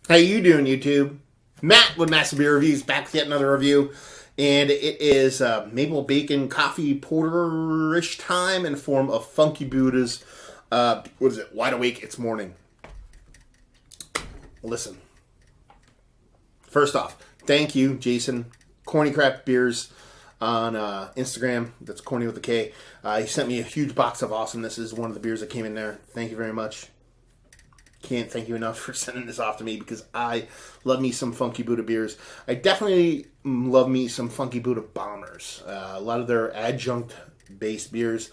How you doing, YouTube? Matt with Massive Beer Reviews, back with yet another review, and it is maple bacon coffee porterish time in form of Funky Buddha's. What is it? Wide awake. It's morning. Listen. First off, thank you, Jason. Corny Crap Beers on Instagram. That's corny with a K. He sent me a huge box of awesomeness. This is one of the beers that came in there. Thank you very much. Can't thank you enough for sending this off to me because I love me some Funky Buddha beers. I definitely love me some Funky Buddha bombers. A lot of their adjunct-based beers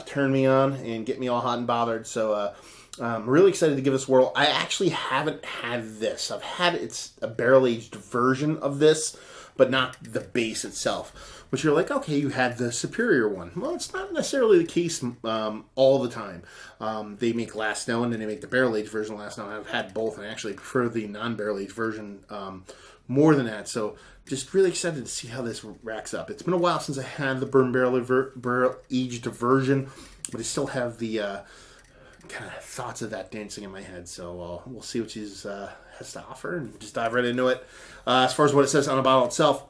turn me on and get me all hot and bothered. So I'm really excited to give this a whirl. I actually haven't had this. I've had it's a barrel-aged version of this, but not the base itself. Which you're like, okay, you had the superior one. Well, it's not necessarily the case all the time. They make Last Snow and then they make the barrel-aged version of Last Snow. I've had both and I actually prefer the non-barrel-aged version more than that. So just really excited to see how this racks up. It's been a while since I had the bourbon barrel-aged version, but I still have the kind of thoughts of that dancing in my head. So we'll see what she has to offer and just dive right into it. As far as what it says on the bottle itself,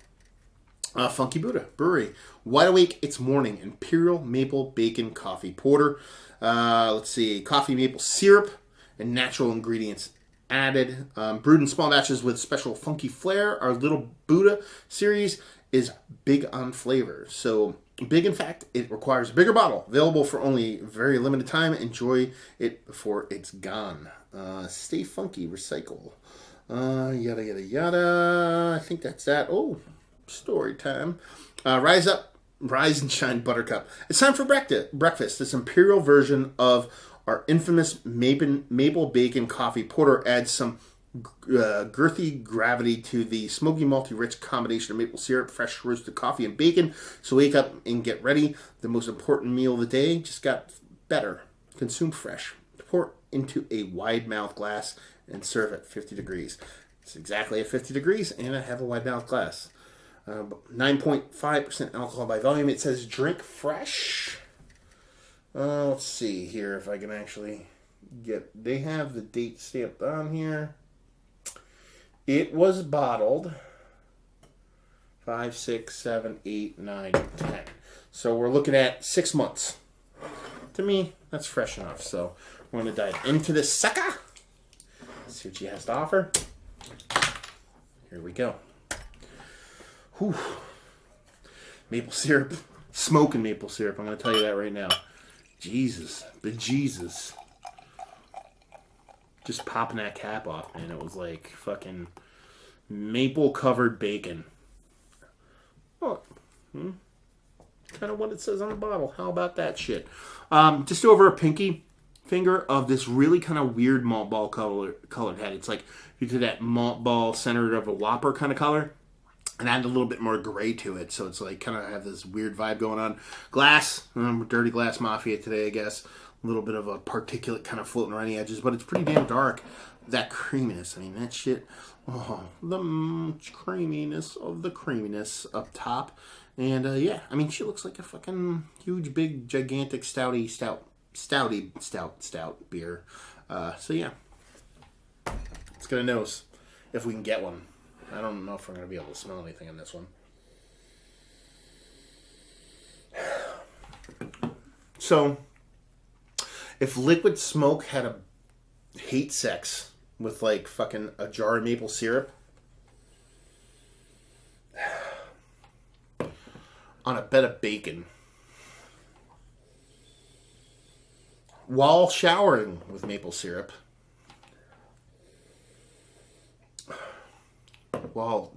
Funky Buddha Brewery. Wide awake, it's morning. Imperial maple bacon coffee porter. Let's see. Coffee maple syrup and natural ingredients added. Brewed in small batches with special funky flair. Our Little Buddha series is big on flavor. So big, in fact, it requires a bigger bottle. Available for only very limited time. Enjoy it before it's gone. Stay funky, recycle. Yada, yada, yada. I think that's that. Oh, story time. Rise up, rise and shine, Buttercup. It's time for breakfast. This Imperial version of our infamous maple bacon coffee porter adds some girthy gravity to the smoky, malty, rich combination of maple syrup, fresh roasted coffee, and bacon. So wake up and get ready. The most important meal of the day just got better. Consume fresh. Pour into a wide mouth glass and serve at 50 degrees. It's exactly at 50 degrees, and I have a wide mouth glass. 9.5% alcohol by volume. It says drink fresh. Let's see here if I can actually get... They have the date stamped on here. It was bottled 5, 6, 7, 8, 9, 10. So we're looking at 6 months. To me, that's fresh enough. So we're going to dive into this sucker. See what she has to offer. Here we go. Whew. Maple syrup. Smoking maple syrup. I'm going to tell you that right now. Jesus. Bejesus. Just popping that cap off, man. It was like fucking maple covered bacon. Oh. Kind of what it says on the bottle. How about that shit? Just over a pinky finger of this really kind of weird malt ball colored head. It's like you did that malt ball centered of a Whopper kind of color. And add a little bit more gray to it, so it's like kind of have this weird vibe going on. Glass, dirty glass mafia today, I guess. A little bit of a particulate kind of floating around the edges, but it's pretty damn dark. That creaminess, I mean, that shit. Oh, the creaminess of the creaminess up top. And yeah, I mean, she looks like a fucking huge, big, gigantic stout beer. So yeah, let's get a nose if we can get one. I don't know if we're going to be able to smell anything in this one. So, if Liquid Smoke had a hate sex with like fucking a jar of maple syrup on a bed of bacon while showering with maple syrup, while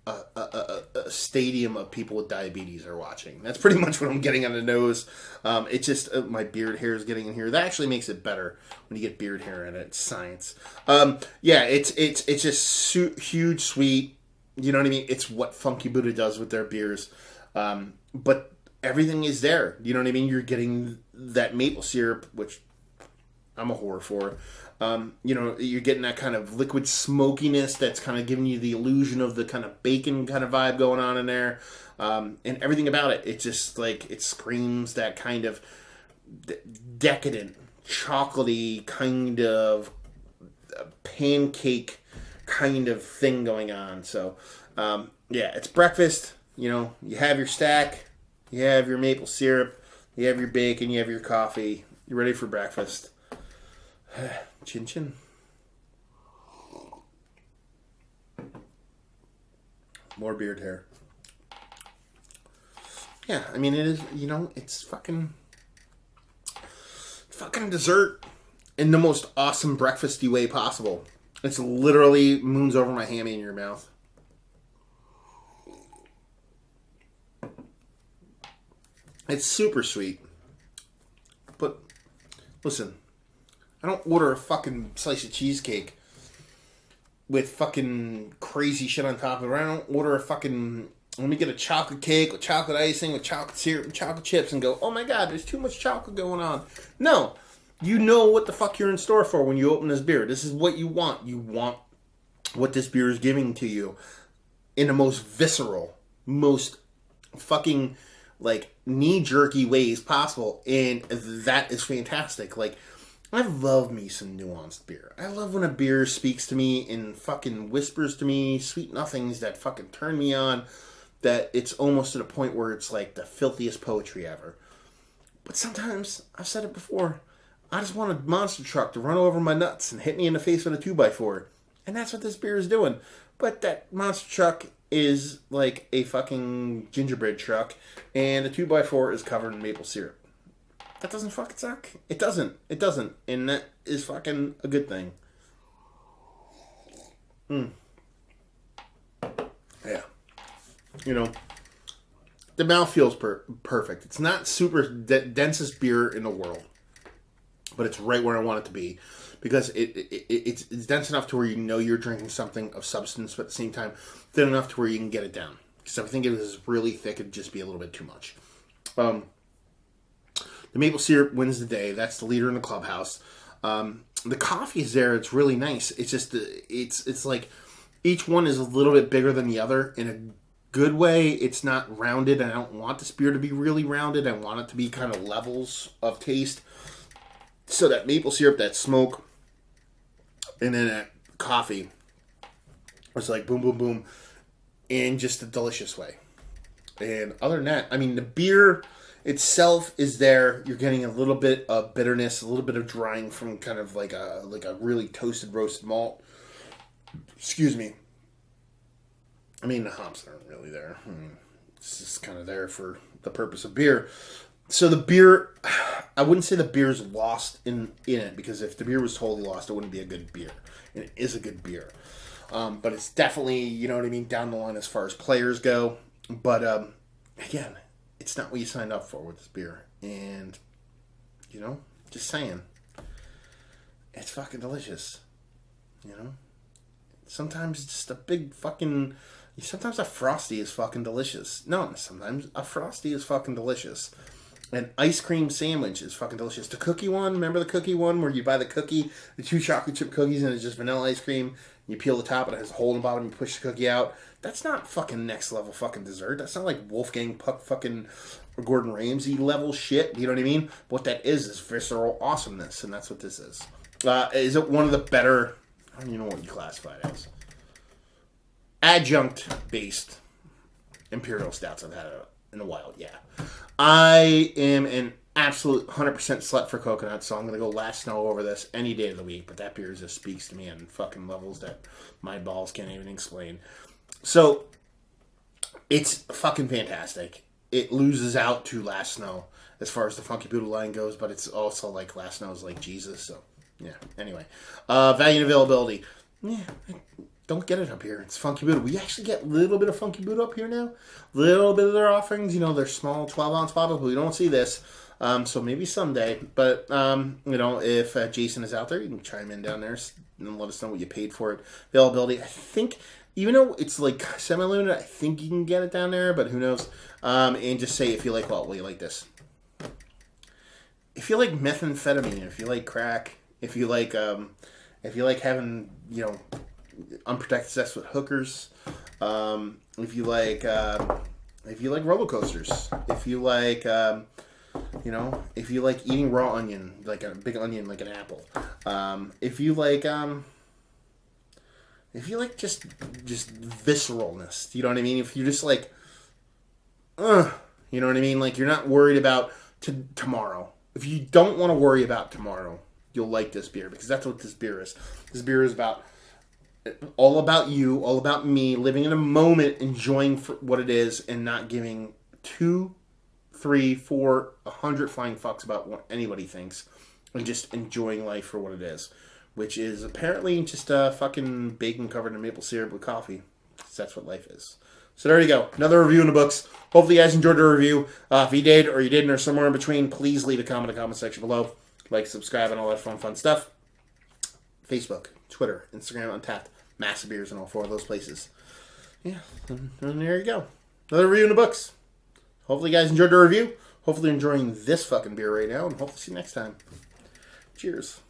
a stadium of people with diabetes are watching. That's pretty much what I'm getting on the nose. It's just my beard hair is getting in here. That actually makes it better when you get beard hair in it. It's science. Yeah, it's just huge, sweet. You know what I mean? It's what Funky Buddha does with their beers. But everything is there. You know what I mean? You're getting that maple syrup, which I'm a whore for. You know, you're getting that kind of liquid smokiness that's kind of giving you the illusion of the kind of bacon kind of vibe going on in there. And everything about it, it just like, it screams that kind of decadent, chocolatey kind of pancake kind of thing going on. So, yeah, it's breakfast. You know, you have your stack, you have your maple syrup, you have your bacon, you have your coffee. You're ready for breakfast. Chin chin. More beard hair. Yeah, I mean, it is, you know, it's fucking dessert in the most awesome breakfasty way possible. It's literally moons over my hammy in your mouth. It's super sweet. But, listen, I don't order a fucking slice of cheesecake with fucking crazy shit on top of it. I don't order a fucking... Let me get a chocolate cake with chocolate icing, with chocolate syrup and chocolate chips and go, oh my god, there's too much chocolate going on. No. You know what the fuck you're in store for when you open this beer. This is what you want. You want what this beer is giving to you in the most visceral, most fucking, like, knee-jerky ways possible. And that is fantastic. Like, I love me some nuanced beer. I love when a beer speaks to me and fucking whispers to me sweet nothings that fucking turn me on. That it's almost to the point where it's like the filthiest poetry ever. But sometimes, I've said it before, I just want a monster truck to run over my nuts and hit me in the face with a 2x4. And that's what this beer is doing. But that monster truck is like a fucking gingerbread truck, and the 2x4 is covered in maple syrup. That doesn't fucking suck. It doesn't. It doesn't. And that is fucking a good thing. Yeah. You know, the mouth feels perfect. It's not super densest beer in the world, but it's right where I want it to be, because it's dense enough to where you know you're drinking something of substance, but at the same time thin enough to where you can get it down. Because if I think it was really thick, it'd just be a little bit too much. The maple syrup wins the day. That's the leader in the clubhouse. The coffee is there. It's really nice. It's just it's like each one is a little bit bigger than the other in a good way. It's not rounded. I don't want this beer to be really rounded. I want it to be kind of levels of taste. So that maple syrup, that smoke, and then that coffee, it's like boom, boom, boom, in just a delicious way. And other than that, I mean, the beer itself is there. You're getting a little bit of bitterness, a little bit of drying from kind of like a really toasted roasted malt. Excuse me. I mean, the hops aren't really there. It's just kind of there for the purpose of beer. So the beer, I wouldn't say the beer's lost in it, because if the beer was totally lost, it wouldn't be a good beer. And it is a good beer. But it's definitely, you know what I mean, down the line as far as players go. But, again, it's not what you signed up for with this beer. And, you know, just saying. It's fucking delicious. You know? Sometimes it's just a big fucking... Sometimes a Frosty is fucking delicious. No, sometimes a Frosty is fucking delicious. An ice cream sandwich is fucking delicious. The cookie one, remember the cookie one where you buy the cookie, the 2 chocolate chip cookies, and it's just vanilla ice cream? You peel the top and it has a hole in the bottom, you push the cookie out. That's not fucking next level fucking dessert. That's not like Wolfgang Puck fucking Gordon Ramsay level shit. You know what I mean? What that is visceral awesomeness, and that's what this is. Is it one of the better... I don't even know what you classify it as. Adjunct-based Imperial stouts I've had in a while, yeah. I am an absolute 100% slut for coconut, so I'm going to go last snow over this any day of the week, but that beer just speaks to me on fucking levels that my balls can't even explain. So, it's fucking fantastic. It loses out to Last Snow as far as the Funky Buddha line goes, but it's also like Last Snow is like Jesus, so, yeah. Anyway, value and availability. Yeah, don't get it up here. It's Funky Buddha. We actually get a little bit of Funky Buddha up here now. A little bit of their offerings. You know, they're small 12-ounce bottles, but we don't see this. So maybe someday. But, you know, if Jason is out there, you can chime in down there and let us know what you paid for it. Availability, I think, even though it's like semi-limited, I think you can get it down there, but who knows. And just say if you like, well, you like this. If you like methamphetamine, if you like crack, if you like having, you know, unprotected sex with hookers, if you like roller coasters, if you like you know, if you like eating raw onion, like a big onion, like an apple, if you like if you like just visceralness, you know what I mean? If you're just like, you know what I mean? Like, you're not worried about tomorrow. If you don't want to worry about tomorrow, you'll like this beer, because that's what this beer is. This beer is all about you, all about me, living in a moment, enjoying for what it is, and not giving 2, 3, 4, 100 flying fucks about what anybody thinks, and just enjoying life for what it is, which is apparently just fucking bacon covered in maple syrup with coffee. That's what life is. So there you go. Another review in the books. Hopefully you guys enjoyed the review. If you did or you didn't or somewhere in between, please leave a comment in the comment section below. Like, subscribe, and all that fun stuff. Facebook, Twitter, Instagram, Untapped, Massive Beers, and all 4 of those places. Yeah, and there you go. Another review in the books. Hopefully you guys enjoyed the review. Hopefully you're enjoying this fucking beer right now, and hopefully see you next time. Cheers.